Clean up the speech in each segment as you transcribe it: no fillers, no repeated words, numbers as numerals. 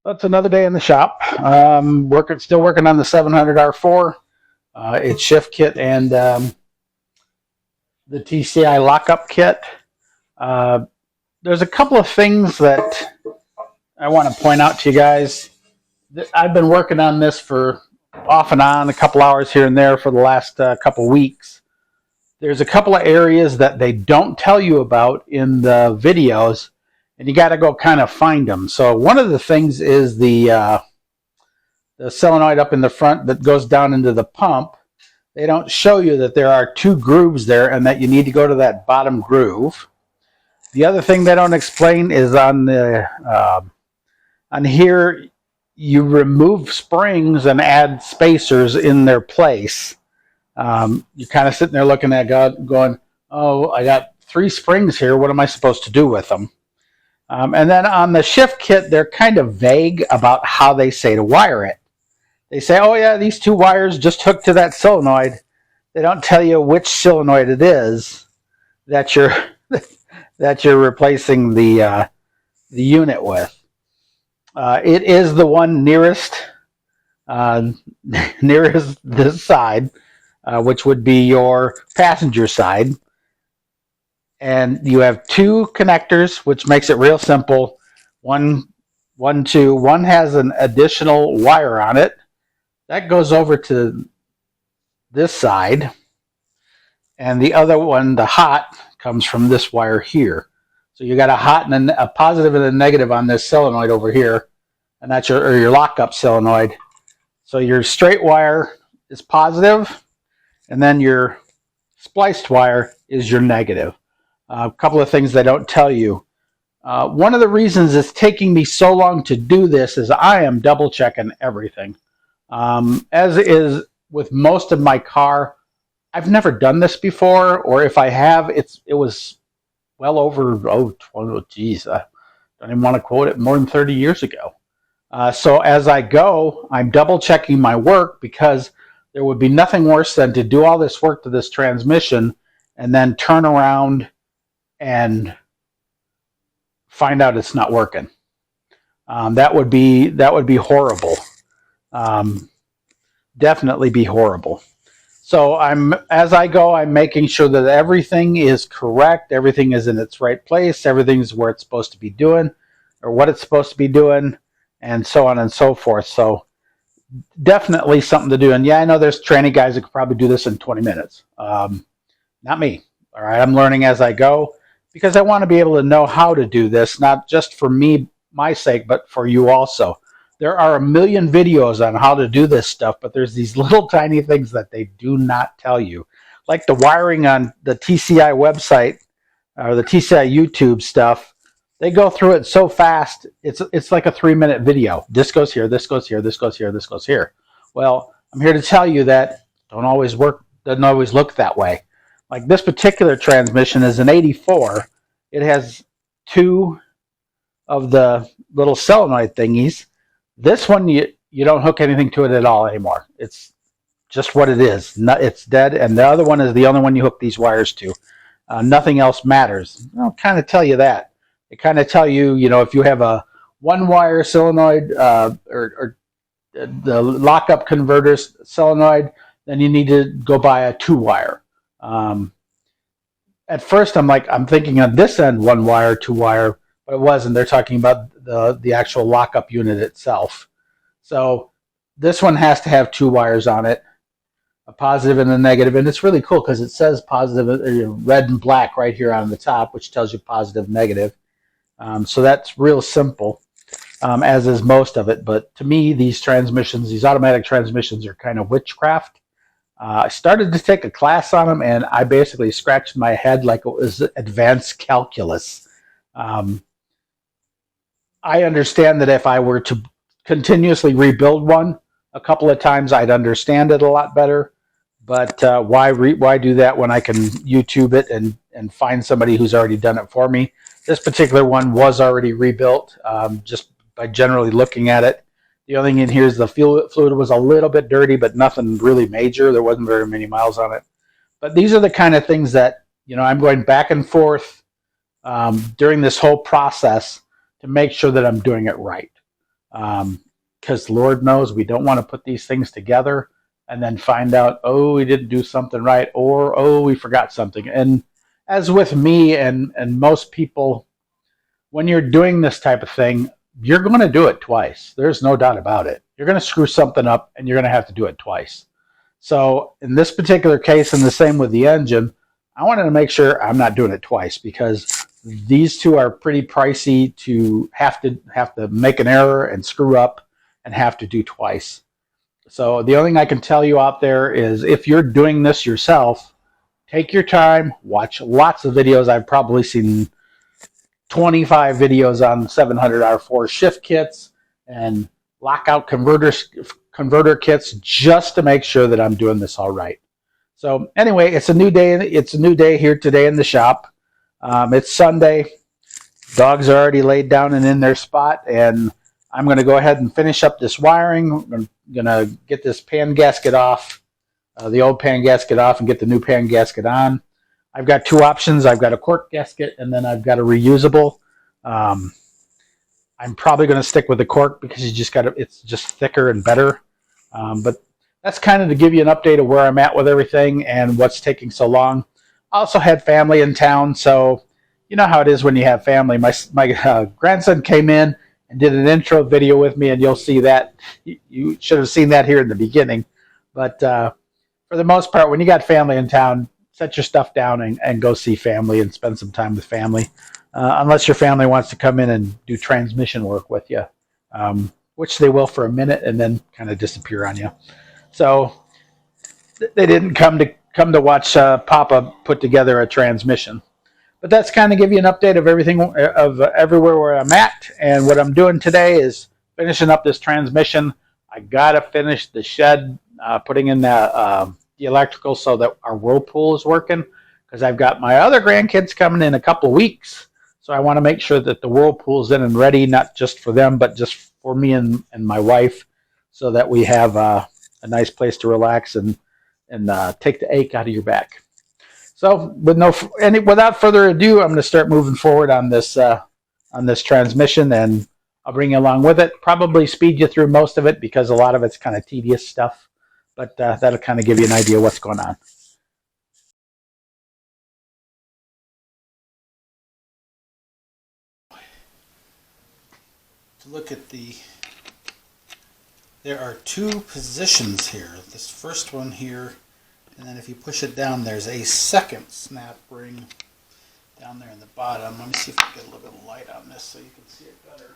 That's another day in the shop. Still working on the 700R4. It's Shift Kit and the TCI lockup kit. There's a couple of things that I want to point out to you guys. I've been working on this for off and on, a couple hours here and there for the last couple weeks. There's a couple of areas that they don't tell you about in the videos, and you got to go kind of find them. So one of the things is the solenoid up in the front that goes down into the pump. They don't show you that there are two grooves there and that you need to go to that bottom groove. The other thing they don't explain is on here you remove springs and add spacers in their place. You're kind of sitting there looking at God going, oh, I got 3 springs here. What am I supposed to do with them? And then on the Shift Kit, they're kind of vague about how they say to wire it. They say, oh yeah, these 2 wires just hook to that solenoid. They don't tell you which solenoid it is that you're replacing the unit with. It is the one nearest this side, which would be your passenger side. And you have 2 connectors, which makes it real simple. One has an additional wire on it. That goes over to this side. And the other one, the hot, comes from this wire here. So you got a hot and a positive and a negative on this solenoid over here. And that's your lockup solenoid. So your straight wire is positive, and then your spliced wire is your negative. A couple of things they don't tell you. One of the reasons it's taking me so long to do this is I am double checking everything. As is with most of my car, I've never done this before, or if I have, it was well over, geez, I don't even want to quote it, more than 30 years ago. So as I go, I'm double checking my work, because there would be nothing worse than to do all this work to this transmission and then turn around and find out it's not working. That would be horrible. Definitely be horrible. So as I go, I'm making sure that everything is correct, everything is in its right place, everything's where it's supposed to be doing, or what it's supposed to be doing, and so on and so forth. So definitely something to do. And yeah, I know there's training guys that could probably do this in 20 minutes. Not me. All right, I'm learning as I go, because I want to be able to know how to do this, not just for me, my sake, but for you also. There are a million videos on how to do this stuff, but there's these little tiny things that they do not tell you. Like the wiring on the TCI website or the TCI YouTube stuff, they go through it so fast, it's like a 3-minute video. This goes here, this goes here, this goes here, this goes here. Well, I'm here to tell you that doesn't always look that way. Like this particular transmission is an 84. It has 2 of the little solenoid thingies. This one, you don't hook anything to it at all anymore. It's just what it is. It's dead. And the other one is the only one you hook these wires to. Nothing else matters. They'll kind of tell you that. They kind of tell you, if you have a 1-wire solenoid or the lockup converter solenoid, then you need to go buy a 2-wire. At first, I'm thinking on this end 1-wire, 2-wire, but it wasn't. They're talking about the actual lockup unit itself. So this one has to have 2 wires on it, a positive and a negative. And it's really cool because it says positive, red and black right here on the top, which tells you positive, negative. So that's real simple, as is most of it. But to me, these automatic transmissions are kind of witchcraft. I started to take a class on them, and I basically scratched my head like it was advanced calculus. I understand that if I were to continuously rebuild one a couple of times, I'd understand it a lot better. But why do that when I can YouTube it and find somebody who's already done it for me? This particular one was already rebuilt just by generally looking at it. The only thing in here is the fluid was a little bit dirty, but nothing really major. There wasn't very many miles on it. But these are the kind of things that I'm going back and forth during this whole process to make sure that I'm doing it right. because Lord knows we don't want to put these things together and then find out, oh, we didn't do something right, or oh, we forgot something. And as with me and most people, when you're doing this type of thing, you're going to do it twice. There's no doubt about it. You're going to screw something up and you're going to have to do it twice. So in this particular case, and the same with the engine, I wanted to make sure I'm not doing it twice, because these two are pretty pricey to have to make an error and screw up and have to do twice. So the only thing I can tell you out there is, if you're doing this yourself, take your time, watch lots of videos. I've probably seen 25 videos on 700R4 shift kits and lockout converter kits, just to make sure that I'm doing this all right. So anyway, it's a new day. It's a new day here today in the shop. It's Sunday. Dogs are already laid down and in their spot, and I'm going to go ahead and finish up this wiring. I'm going to get this pan gasket off, the old pan gasket off, and get the new pan gasket on. I've got two options. I've got a cork gasket, and then I've got a reusable. I'm probably going to stick with the cork because it's just thicker and better. But that's kind of to give you an update of where I'm at with everything and what's taking so long. I also had family in town, so you know how it is when you have family. My grandson came in and did an intro video with me, and you'll see that. You should have seen that here in the beginning. But for the most part, when you got family in town, set your stuff down and go see family and spend some time with family. Unless your family wants to come in and do transmission work with you, which they will for a minute and then kind of disappear on you. So they didn't come to watch Papa put together a transmission. But that's kind of give you an update of everything, of everywhere where I'm at. And what I'm doing today is finishing up this transmission. I gotta finish the shed, putting in the electrical so that our whirlpool is working, because I've got my other grandkids coming in a couple of weeks. So I want to make sure that the whirlpool's in and ready, not just for them, but just for me and my wife, so that we have a nice place to relax and take the ache out of your back. So without further ado, I'm going to start moving forward on this transmission, and I'll bring you along with it. Probably speed you through most of it because a lot of it's kind of tedious stuff, but that'll kind of give you an idea of what's going on. To look at there are two positions here. This first one here, and then if you push it down, there's a second snap ring down there in the bottom. Let me see if I can get a little bit of light on this so you can see it better.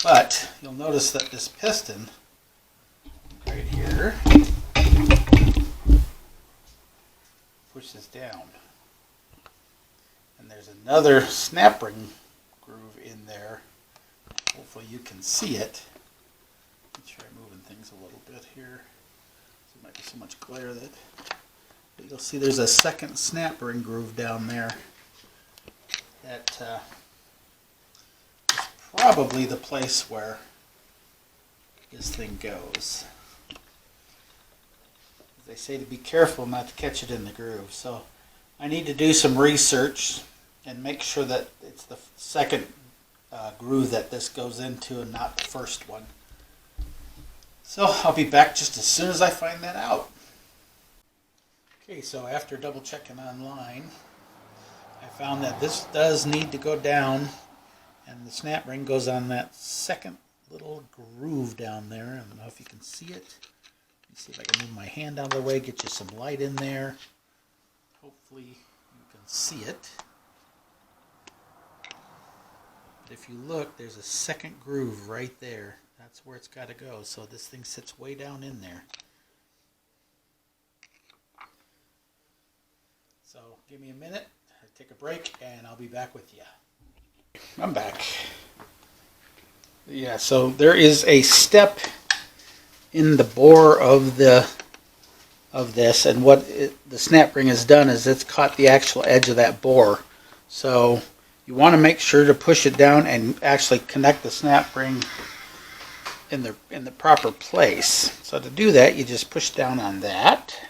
But you'll notice that this piston right here pushes down. And there's another snap ring groove in there. Hopefully you can see it. Let's try moving things a little bit here. There might be so much glare but you'll see there's a second snap ring groove down there that probably the place where this thing goes. They say to be careful not to catch it in the groove. So I need to do some research and make sure that it's the second groove that this goes into and not the first one. So I'll be back just as soon as I find that out. Okay, so after double checking online, I found that this does need to go down, and the snap ring goes on that second little groove down there. I don't know if you can see it. Let me see if I can move my hand out of the way, get you some light in there. Hopefully you can see it. But if you look, there's a second groove right there. That's where it's got to go. So this thing sits way down in there. So give me a minute, take a break, and I'll be back with you. I'm back. Yeah, so there is a step in the bore of the of this, and the snap ring has done is it's caught the actual edge of that bore. So you want to make sure to push it down and actually connect the snap ring in the proper place. So to do that, you just push down on that.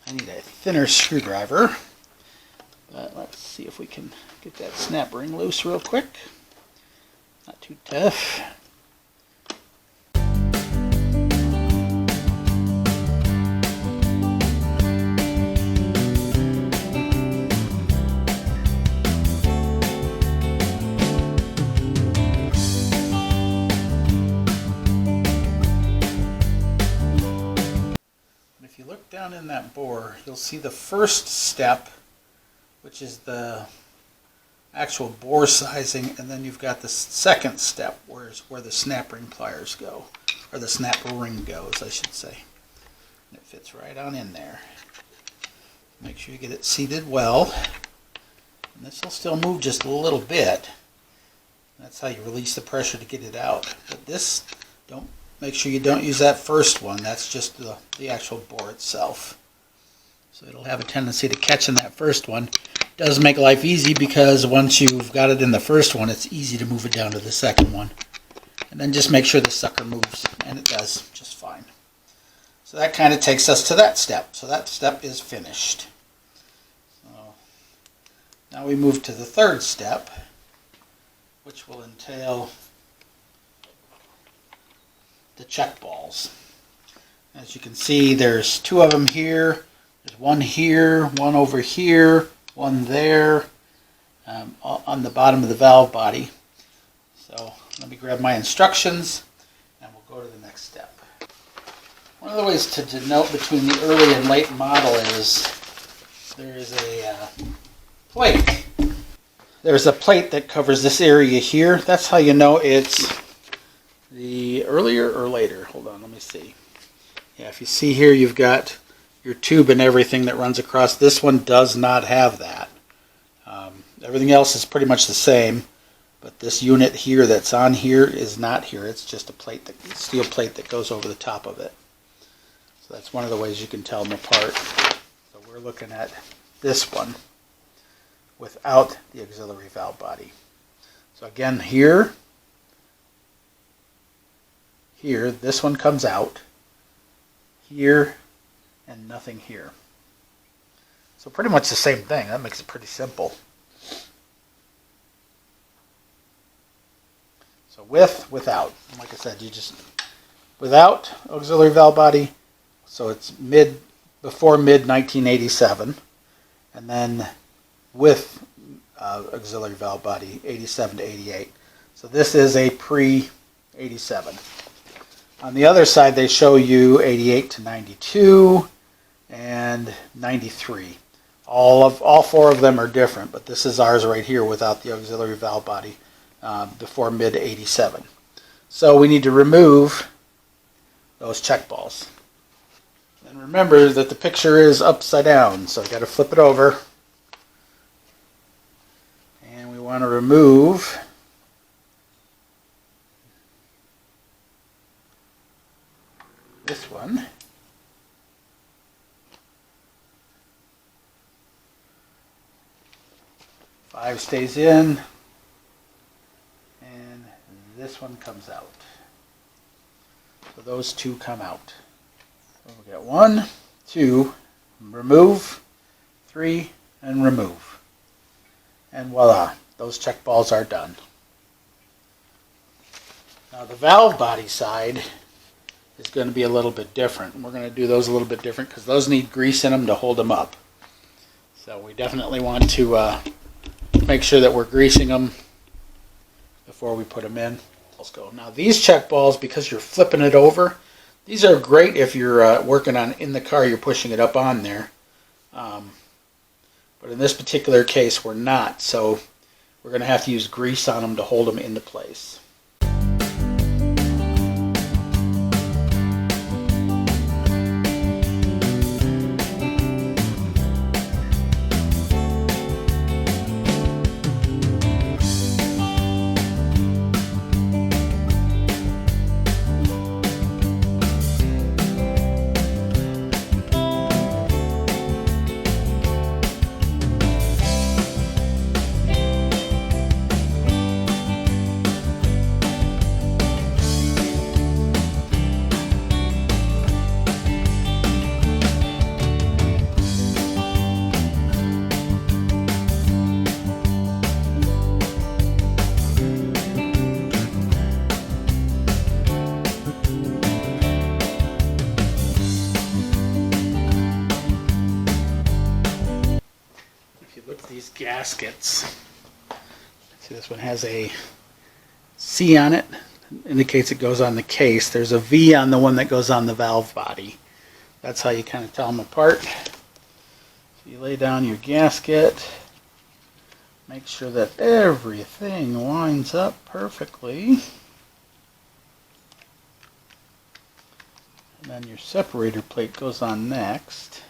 I need a thinner screwdriver. But let's see if we can get that snap ring loose real quick. Not too tough. If you look down in that bore, you'll see the first step, which is the actual bore sizing, and then you've got the second step, where the snap ring pliers go, or the snap ring goes, I should say. And it fits right on in there. Make sure you get it seated well. And this will still move just a little bit. That's how you release the pressure to get it out. But this, make sure you don't use that first one. That's just the actual bore itself. So it'll have a tendency to catch in that first one. It does make life easy because once you've got it in the first one, it's easy to move it down to the second one. And then just make sure the sucker moves, and it does just fine. So that kind of takes us to that step. So that step is finished. So now we move to the third step, which will entail the check balls. As you can see, there's two of them here. There's one here, one over here, one there, on the bottom of the valve body. So let me grab my instructions and we'll go to the next step. One of the ways to denote between the early and late model is there is a plate. There's a plate that covers this area here. That's how you know it's the earlier or later. Hold on, let me see. Yeah, if you see here, you've got your tube and everything that runs across. This one does not have that. Everything else is pretty much the same, but this unit here that's on here is not here. It's just a plate, steel plate that goes over the top of it. So that's one of the ways you can tell them apart. So we're looking at this one without the auxiliary valve body. So again, here, this one comes out, here, and nothing here. So pretty much the same thing. That makes it pretty simple. So with, without. Like I said, you just, without auxiliary valve body, so it's before mid 1987, and then with auxiliary valve body, 87 to 88. So this is a pre-87. On the other side, they show you 88 to 92 and 93. All four of them are different, but this is ours right here without the auxiliary valve body before mid 87. So we need to remove those check balls. And remember that the picture is upside down, so I've got to flip it over. And we want to remove this one. Five stays in, and this one comes out. So those two come out. So we got 1, 2, remove, 3, and remove. And voila, those check balls are done. Now the valve body side is going to be a little bit different. We're going to do those a little bit different because those need grease in them to hold them up. So we definitely want to make sure that we're greasing them before we put them in. Let's go. Now these check balls, because you're flipping it over, these are great if you're working on in the car, you're pushing it up on there. But in this particular case, we're not. So we're going to have to use grease on them to hold them into place. gaskets. See, this one has a C on it. Indicates it goes on the case. There's a V on the one that goes on the valve body. That's how you kind of tell them apart. So you lay down your gasket. Make sure that everything lines up perfectly. And then your separator plate goes on next.